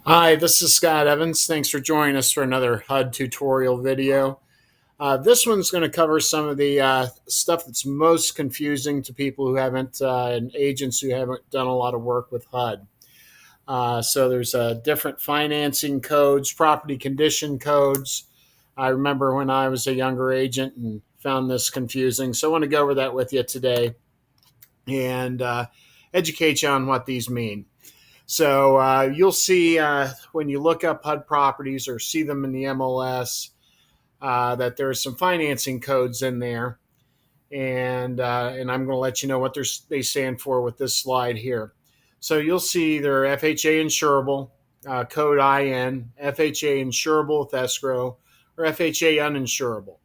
Hi, this is Scott Evans. Thanks for joining us for another HUD tutorial video. This one's going to cover some of the stuff that's most confusing to people who haven't, and agents who haven't done a lot of work with HUD. So there's different financing codes, property condition codes. I remember when I was a younger agent and found this confusing. So I want to go over that with you today and educate you on what these mean. So you'll see when you look up HUD properties or see them in the MLS that there's some financing codes in there, and I'm going to let you know what they stand for with this slide here. So you'll see they're FHA insurable, code IN, FHA insurable with escrow, or FHA uninsurable.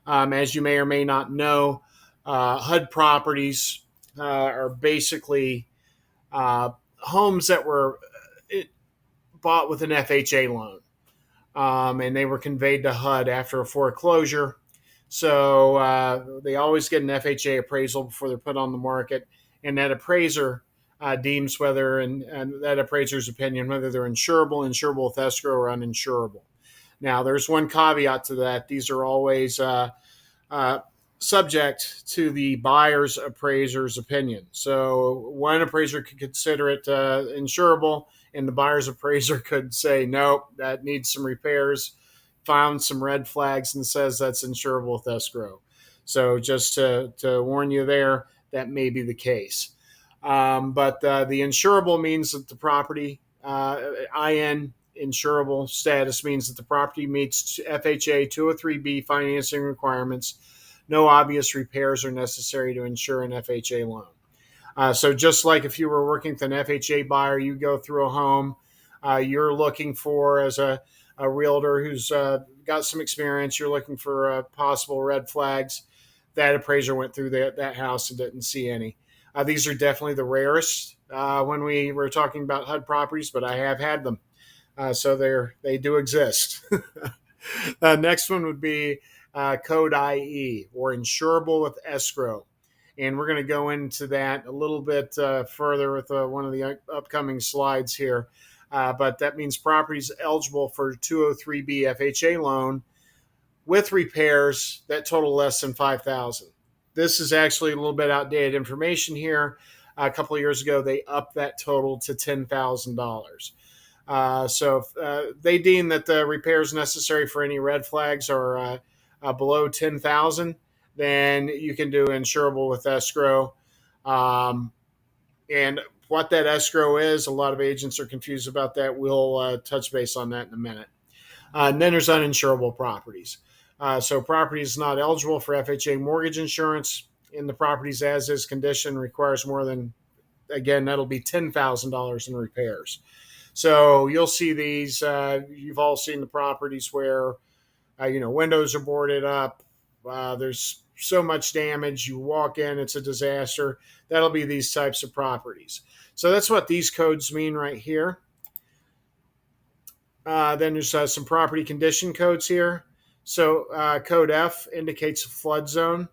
As you may or may not know, HUD properties are basically homes that were bought with an FHA loan, and they were conveyed to HUD after a foreclosure. So they always get an FHA appraisal before they're put on the market, and that appraiser deems whether, and that appraiser's opinion, whether they're insurable with escrow, or uninsurable. Now, there's one caveat to that. These are always uh, subject to the buyer's appraiser's opinion. So one appraiser could consider it insurable, and the buyer's appraiser could say, nope, that needs some repairs, found some red flags, and says that's insurable with escrow. So just to warn you there, that may be the case. But the insurable means that the property, IN insurable status means that the property meets FHA 203B financing requirements. No obvious repairs are necessary to insure an FHA loan. So just like if you were working with an FHA buyer, you go through a home, you're looking for, as a realtor who's got some experience, you're looking for possible red flags. That appraiser went through that house and didn't see any. These are definitely the rarest when we were talking about HUD properties, but I have had them. So they do exist. Next one would be code IE, or insurable with escrow. And we're going to go into that a little bit further with one of the upcoming slides here. But that means properties eligible for 203B FHA loan with repairs that total less than $5,000. This is actually a little bit outdated information here. A couple of years ago, they upped that total to $10,000. So if they deem that the repairs necessary for any red flags are below 10,000, then you can do insurable with escrow. And what that escrow is, a lot of agents are confused about that. We'll touch base on that in a minute. And then there's uninsurable properties. So property is not eligible for FHA mortgage insurance in the property's as-is condition, requires more than, again, that'll be $10,000 in repairs. So you'll see these. You've all seen the properties where windows are boarded up. There's so much damage. You walk in, it's a disaster. That'll be these types of properties. So that's what these codes mean right here. Then there's some property condition codes here. So code F indicates a flood zone,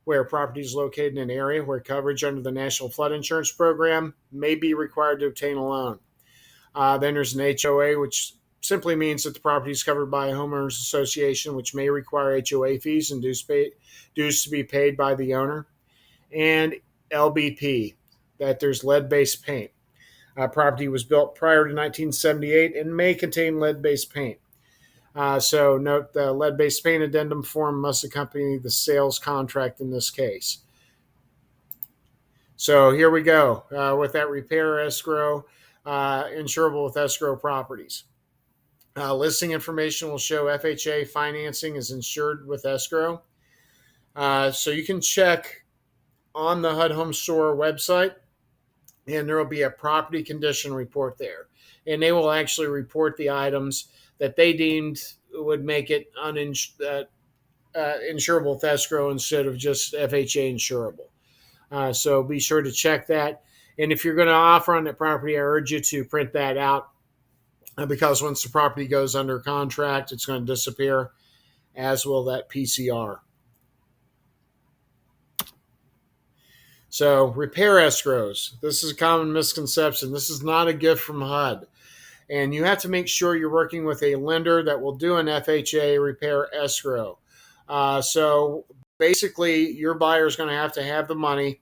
where a property is located in an area where coverage under the National Flood Insurance Program may be required to obtain a loan. Then there's an HOA, which simply means that the property is covered by a homeowners association, which may require HOA fees and dues to be paid by the owner. And LBP, that there's lead-based paint. Property was built prior to 1978 and may contain lead-based paint. So note the lead-based paint addendum form must accompany the sales contract in this case. So here we go with that repair escrow, insurable with escrow properties. Listing information will show FHA financing is insured with escrow. So you can check on the HUD Home Store website, and there will be a property condition report there. And they will actually report the items that they deemed would make it insurable with escrow instead of just FHA insurable. So be sure to check that. And if you're going to offer on that property, I urge you to print that out because once the property goes under contract, it's going to disappear, as will that PCR. So repair escrows. This is a common misconception. This is not a gift from HUD. And you have to make sure you're working with a lender that will do an FHA repair escrow. So basically, your buyer is going to have the money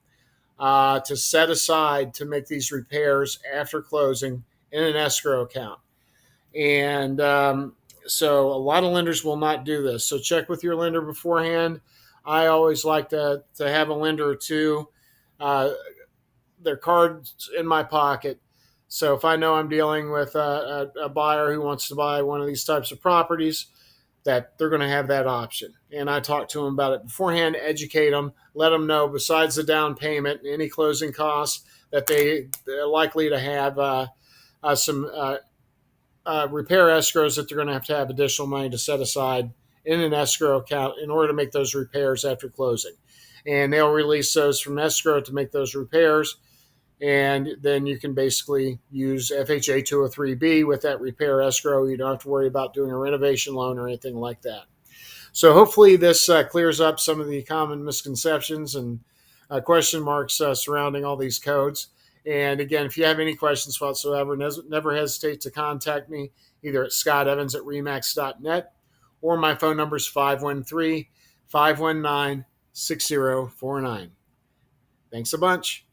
to set aside to make these repairs after closing in an escrow account. And so a lot of lenders will not do this. So check with your lender beforehand. I always like to have a lender or two, their cards in my pocket. So if I know I'm dealing with a buyer who wants to buy one of these types of properties, that they're going to have that option. And I talk to them about it beforehand, educate them, let them know besides the down payment, any closing costs, that they're likely to have some repair escrows, that they're going to have additional money to set aside in an escrow account in order to make those repairs after closing. And they'll release those from escrow to make those repairs. And then you can basically use FHA 203B with that repair escrow. You don't have to worry about doing a renovation loan or anything like that. So hopefully this clears up some of the common misconceptions and question marks surrounding all these codes. And again, if you have any questions whatsoever, never hesitate to contact me either at scottevans@remax.net, or my phone number is 513-519-6049. Thanks a bunch.